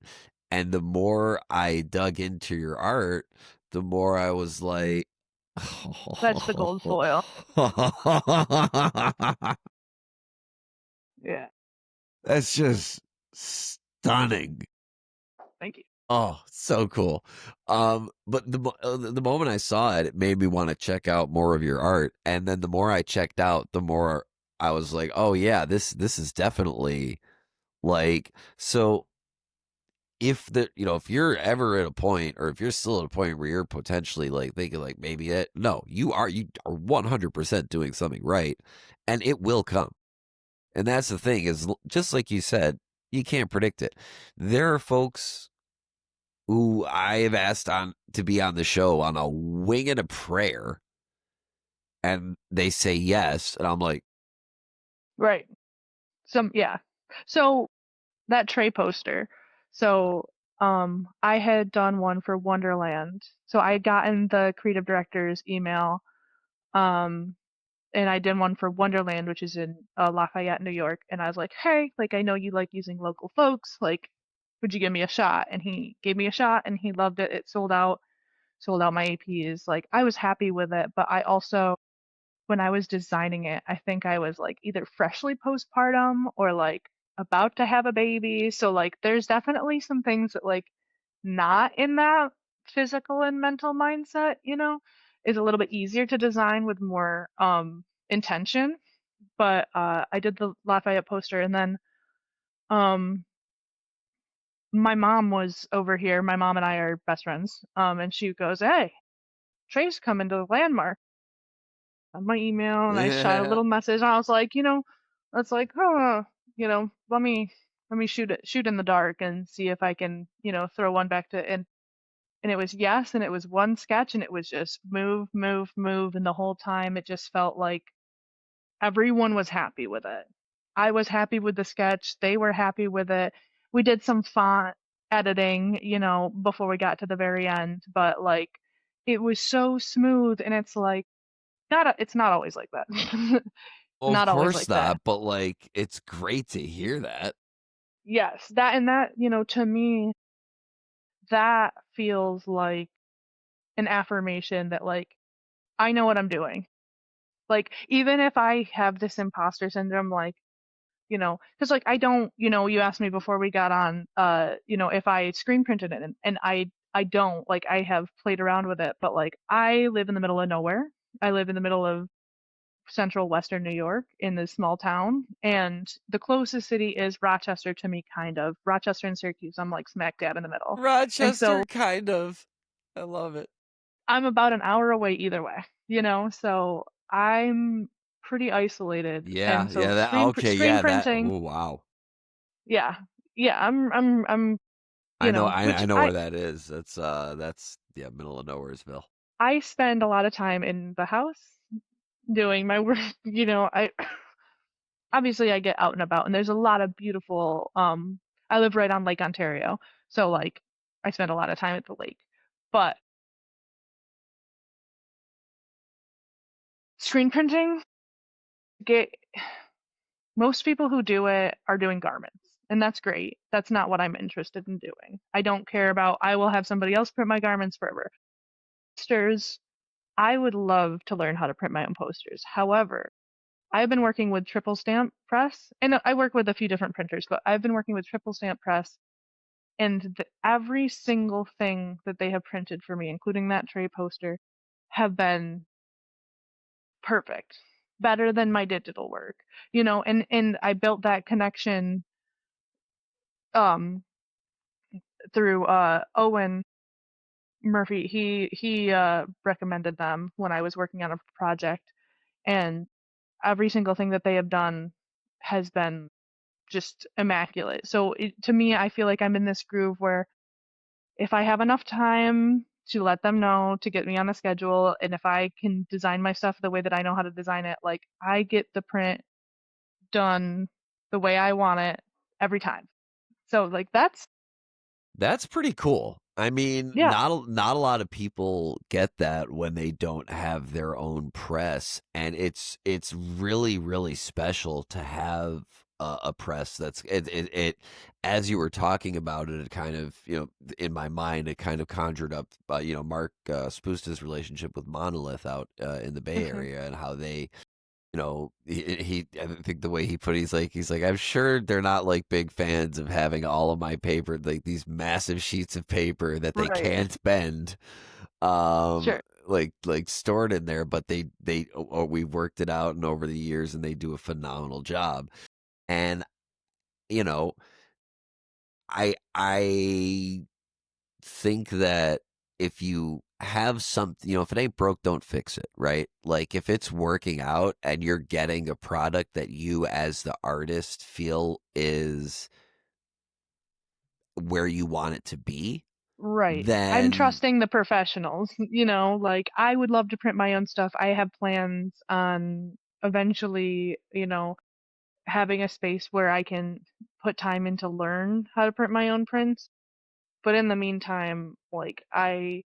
Speaker 1: And the more I dug into your art, the more I was
Speaker 2: Mhm.
Speaker 1: like,
Speaker 2: That's the gold foil. Yeah.
Speaker 1: that's just stunning.
Speaker 2: Thank you.
Speaker 1: Oh, so cool. But the moment I saw it, it made me want to check out more of your art, and then the more I checked out, the more I was like, "Oh yeah, this is definitely like." So if you're ever at a point, or if you're still at a point where you're potentially like thinking like maybe it, no, you are 100% doing something right, and it will come. And that's the thing is just like you said, you can't predict it. There are folks who I have asked on to be on the show on a wing and a prayer, and they say yes, and I'm like,
Speaker 2: Right. Yeah. So that Trey poster. So I had done one for Wonderland. So I had gotten the creative director's email. Um and I did one for Wonderland, which is in Lafayette, New York. And I was like, hey, like I know you like using local folks. Like, would you give me a shot? And he gave me a shot, and he loved it. It sold out my APs. Like I was happy with it, but I also, when I was designing it, I think I was like either freshly postpartum or like about to have a baby. So like there's definitely some things that like not in that physical and mental mindset, is a little bit easier to design with more intention. But I did the Lafayette poster, and then um my mom was over here. My mom and I are best friends. And she goes, "Hey, Trey's coming to the landmark." On my email, and I shot a
Speaker 1: yeah.
Speaker 2: little message, and I was like, it's like, oh, let me shoot in the dark and see if I can, throw one back to, and it was yes, and it was one sketch, and it was just move, move, move, and the whole time it just felt like everyone was happy with it. I was happy with the sketch, they were happy with it. We did some font editing, before we got to the very end, but like it was so smooth, and it's like it's not always like that.
Speaker 1: Well, of
Speaker 2: Not always
Speaker 1: course
Speaker 2: like that.
Speaker 1: not, but like it's great to hear that.
Speaker 2: Yes, that, to me, that feels like an affirmation that like I know what I'm doing. Like, even if I have this imposter syndrome, like, because like I don't, you asked me before we got on, if I screen printed it, and I don't, like, I have played around with it, but like I live in the middle of nowhere. I live in the middle of central western New York in this small town, and the closest city is Rochester to me, kind of. Rochester and Syracuse, I'm like smack dab in the middle. And
Speaker 1: Rochester,
Speaker 2: so
Speaker 1: kind of. I love it.
Speaker 2: I'm about an hour away either way, so I'm pretty isolated.
Speaker 1: Yeah,
Speaker 2: And
Speaker 1: yeah.
Speaker 2: so
Speaker 1: That okay.
Speaker 2: screen
Speaker 1: Yeah, that.
Speaker 2: printing,
Speaker 1: Oh, wow.
Speaker 2: yeah. Yeah, I'm
Speaker 1: I know.
Speaker 2: which
Speaker 1: I know where that is. That's yeah, middle of nowheresville.
Speaker 2: I spend a lot of time in the house doing my work. I obviously I get out and about, and there's a lot of beautiful, I live right on Lake Ontario, so like I spend a lot of time at the lake. But screen printing, get most people who do it are doing garments, and that's great. That's not what I'm interested in doing. I don't care about, I will have somebody else print my garments forever. Posters, I would love to learn how to print my own posters. However, I've been working with Triple Stamp Press, and I work with a few different printers, but I've been working with Triple Stamp Press, and every single thing that they have printed for me, including that Trey poster, have been perfect, better than my digital work. And I built that connection um through Owen Murphy. He recommended them when I was working on a project, and every single thing that they have done has been just immaculate. So to me, I feel like I'm in this groove where if I have enough time to let them know to get me on a schedule, and if I can design my stuff the way that I know how to design it, like I get the print done the way I want it every time. So like
Speaker 1: That's pretty cool. I mean,
Speaker 2: yeah,
Speaker 1: not a lot of people get that when they don't have their own press, and it's really special to have a press that's it. As you were talking about it, it kind of in my mind it kind of conjured up Mark Spoosta's relationship with Monolith out in the Bay
Speaker 2: hmm
Speaker 1: Area and how they I think the way he put it, he's like, I'm sure they're not like big fans of having all of my paper, like these massive sheets of paper that they
Speaker 2: right,
Speaker 1: can't bend, um,
Speaker 2: sure,
Speaker 1: like stored in there, but we've worked it out and over the years and they do a phenomenal job. And, you know, I think that if you have something, if it ain't broke, don't fix it, right? Like if it's working out and you're getting a product that you as the artist feel is where you want it to be,
Speaker 2: right. I'm
Speaker 1: then
Speaker 2: trusting the professionals. Like I would love to print my own stuff. I have plans on eventually, having a space where I can put time in to learn how to print my own prints. But in the meantime, like I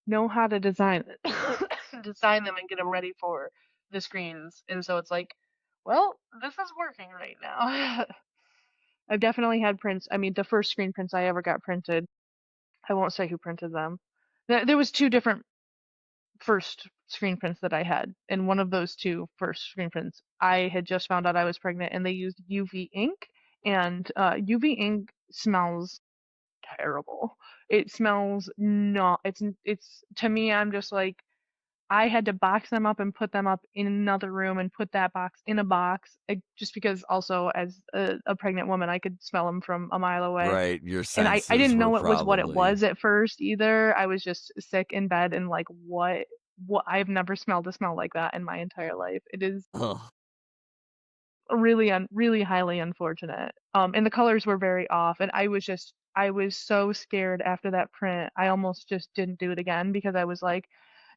Speaker 2: know how to design it, design them and get them ready for the screens. And so it's like, well, this is working right now. I've definitely had prints. I mean, the first screen prints I ever got printed, I won't say who printed them. There was two different first screen prints that I had, and one of those two first screen prints, I had just found out I was pregnant, and they used UV ink, and UV ink smells terrible. It smells not. It's to me. I'm just like I had to box them up and put them up in another room and put that box in a box, just because also as a pregnant woman I could smell them from a mile away.
Speaker 1: right, your
Speaker 2: And I
Speaker 1: senses
Speaker 2: didn't
Speaker 1: were
Speaker 2: know it was what it
Speaker 1: probably
Speaker 2: was at first either. I was just sick in bed and like, what I've never smelled a smell like that in my entire life. It is
Speaker 1: ugh,
Speaker 2: really highly unfortunate. And the colors were very off, and I was so scared after that print. I almost just didn't do it again because I was like,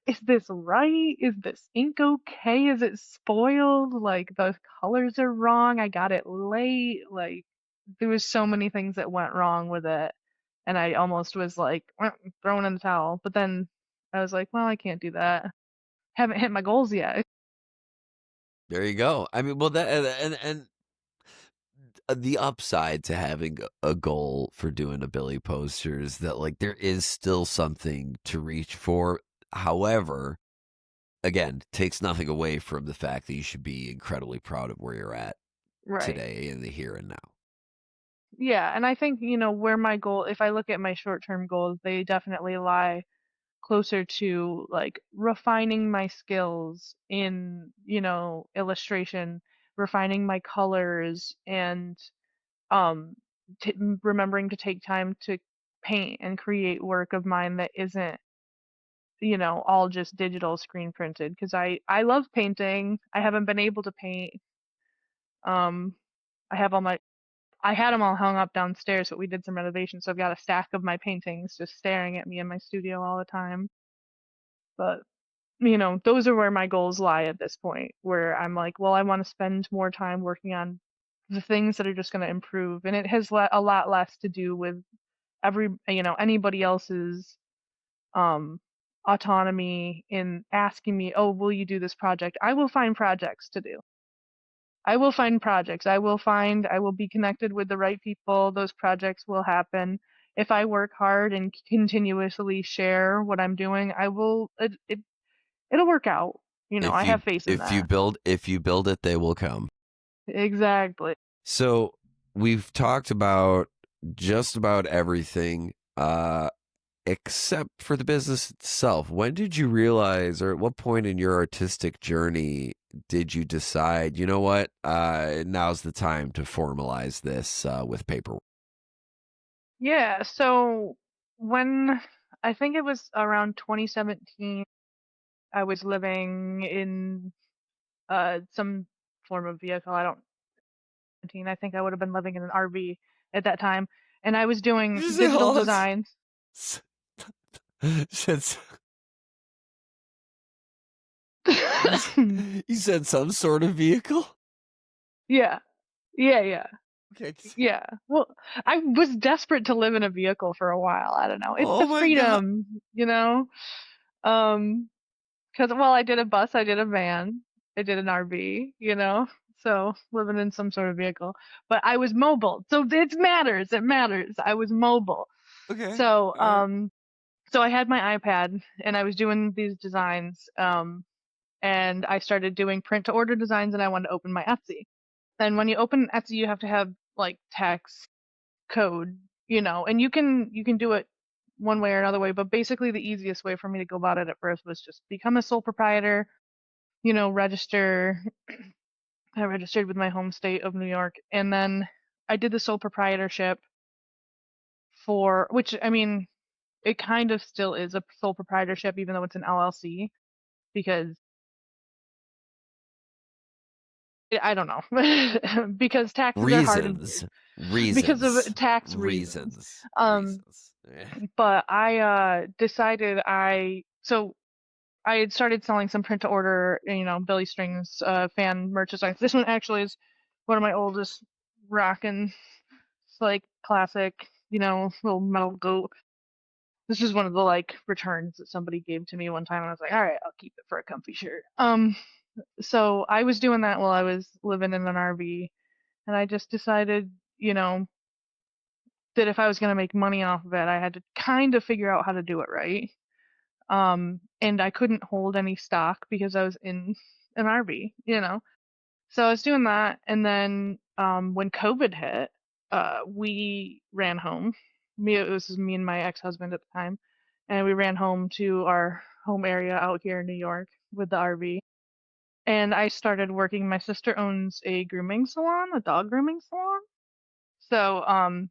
Speaker 2: is this right? Is this ink okay? Is it spoiled? Like the colors are wrong. I got it late. Like there was so many things that went wrong with it, and I almost was like throwing in the towel. But then I was like, well, I can't do that. Haven't hit my goals yet.
Speaker 1: there you go. I mean, well, that and the upside to having a goal for doing a Billy poster is that like there is still something to reach for. However, again, takes nothing away from the fact that you should be incredibly proud of where you're at
Speaker 2: Right.
Speaker 1: today in the here and now.
Speaker 2: Yeah, and I think, where my goal, if I look at my short-term goals, they definitely lie closer to like refining my skills in, illustration, refining my colors, and um t remembering to take time to paint and create work of mine that isn't, all just digital screen printed, because I love painting. I haven't been able to paint. Um I have all my I had them all hung up downstairs, but we did some renovations, so I've got a stack of my paintings just staring at me in my studio all the time. But, those are where my goals lie at this point, where I'm like, well, I want to spend more time working on the things that are just going to improve. And it has a lot less to do with anybody else's um autonomy in asking me, oh, will you do this project? I will find projects to do. I will find projects. I will be connected with the right people. Those projects will happen. If I work hard and continuously share what I'm doing, it'll work out. I have faith in that.
Speaker 1: If you build it, they will come.
Speaker 2: Exactly.
Speaker 1: So we've talked about just about everything, except for the business itself. When did you realize, or at what point in your artistic journey did you decide, you know what, now's the time to formalize this with paperwork?
Speaker 2: Yeah, so when I think it was around 2017, I was living in some form of vehicle. I think I would have been living in an RV at that time, and I was doing
Speaker 1: You said,
Speaker 2: digital
Speaker 1: hold on.
Speaker 2: designs.
Speaker 1: Said- you said some sort of vehicle?
Speaker 2: Yeah, yeah, yeah,
Speaker 1: Okay.
Speaker 2: yeah. Well, I was desperate to live in a vehicle for a while. I don't know. It's
Speaker 1: Oh
Speaker 2: the
Speaker 1: my God.
Speaker 2: freedom, you know? Um, because, well, I did a bus, I did a van, I did an RV, so living in some sort of vehicle. But I was mobile, so it matters. It matters. I was mobile.
Speaker 1: Okay.
Speaker 2: So,
Speaker 1: All right.
Speaker 2: so I had my iPad and I was doing these designs, and I started doing print to order designs, and I wanted to open my Etsy. And when you open Etsy, you have to have like text, code, and you can do it one way or another way, but basically the easiest way for me to go about it at first was just become a sole proprietor, register. I registered with my home state of New York, and then I did the sole proprietorship for which, I mean, it kind of still is a sole proprietorship even though it's an LLC, because I don't know. Because taxes are hard and
Speaker 1: Reasons.
Speaker 2: because
Speaker 1: Reasons.
Speaker 2: of tax reasons.
Speaker 1: Reasons.
Speaker 2: Um,
Speaker 1: Reasons. Yeah.
Speaker 2: but I decided I had started selling some print to order, Billy Strings fan merchandise. This one actually is one of my oldest rockin', it's like classic, little metal goat. This is one of the like returns that somebody gave to me one time, and I was like, all right, I'll keep it for a comfy shirt. So I was doing that while I was living in an RV, and I just decided, that if I was gonna make money off of it, I had to kind of figure out how to do it right. And I couldn't hold any stock because I was in an RV. So I was doing that, and then when COVID hit, we ran home. This is me and my ex-husband at the time, and we ran home to our home area out here in New York with the RV. And I started working. My sister owns a grooming salon, a dog grooming salon. So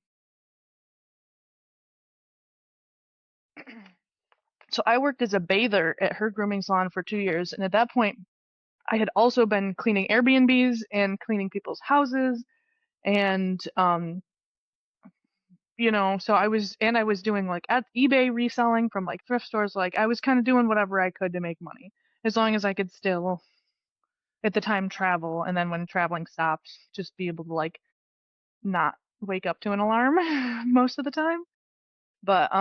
Speaker 2: so I worked as a bather at her grooming salon for 2 years, and at that point, I had also been cleaning Airbnbs and cleaning people's houses, and so I was doing like at eBay reselling from like thrift stores. Like I was kind of doing whatever I could to make money, as long as I could still at the time travel, and then when traveling stopped, just be able to like not wake up to an alarm most of the time. But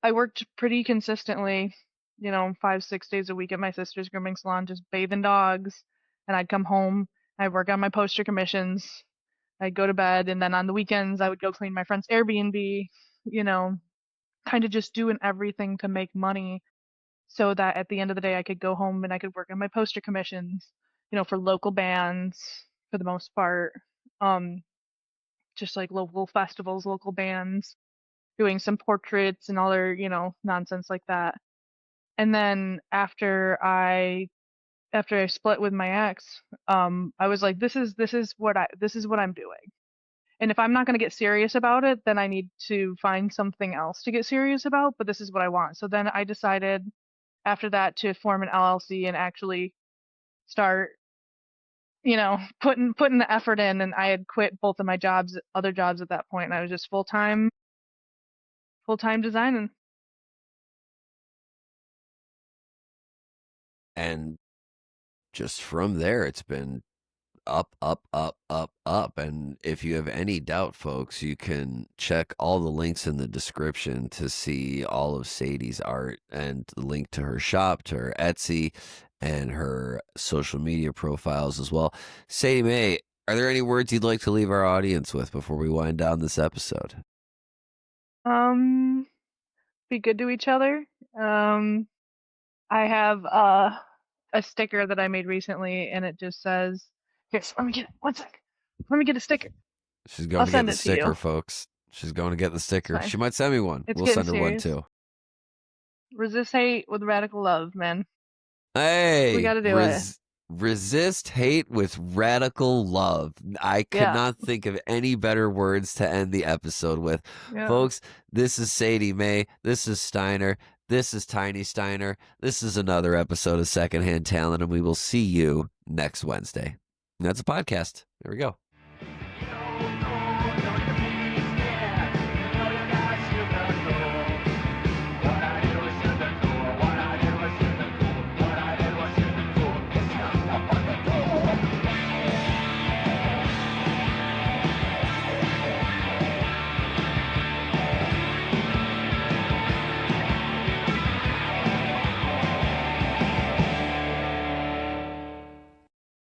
Speaker 2: I worked pretty consistently, 5, 6 days a week at my sister's grooming salon, just bathing dogs. And I'd come home, I'd work on my poster commissions, I'd go to bed, and then on the weekends I would go clean my friend's Airbnb, you know, kind of just doing everything to make money. so that at the end of the day I could go home and I could work on my poster commissions, for local bands for the most part. Um, just like local festivals, local bands, doing some portraits and other, nonsense like that. And then after I split with my ex, I was like, this is what I'm doing. And if I'm not going to get serious about it, then I need to find something else to get serious about, but this is what I want. So then I decided after that to form an LLC and actually start, putting the effort in. And I had quit both of my other jobs at that point, and I was just full-time designing.
Speaker 1: And just from there, it's been up, up, up, up, up. And if you have any doubt, folks, you can check all the links in the description to see all of Sadie's art and the link to her shop, to her Etsy, and her social media profiles as well. Sadie May, are there any words you'd like to leave our audience with before we wind down this episode?
Speaker 2: Um, be good to each other. I have a sticker that I made recently, and it just says, "Here, let me get it. One sec. Let me get a sticker.
Speaker 1: She's going
Speaker 2: I'll
Speaker 1: to get
Speaker 2: send
Speaker 1: the
Speaker 2: it to you.
Speaker 1: sticker, folks. She's going to get the
Speaker 2: It's
Speaker 1: sticker.
Speaker 2: fine.
Speaker 1: She might send me one.
Speaker 2: It's
Speaker 1: We'll
Speaker 2: getting
Speaker 1: send her one
Speaker 2: serious.
Speaker 1: too.
Speaker 2: Resist hate with radical love, man. We
Speaker 1: Hey,
Speaker 2: got to do it.
Speaker 1: resist hate with radical love. I could
Speaker 2: Yeah.
Speaker 1: not think of any better words to end the episode with.
Speaker 2: Yeah.
Speaker 1: Folks, this is Sadie May. This is Steiner. This is Tiny Steiner. This is another episode of Secondhand Talent, and we will see you next Wednesday. And that's a podcast. There we go.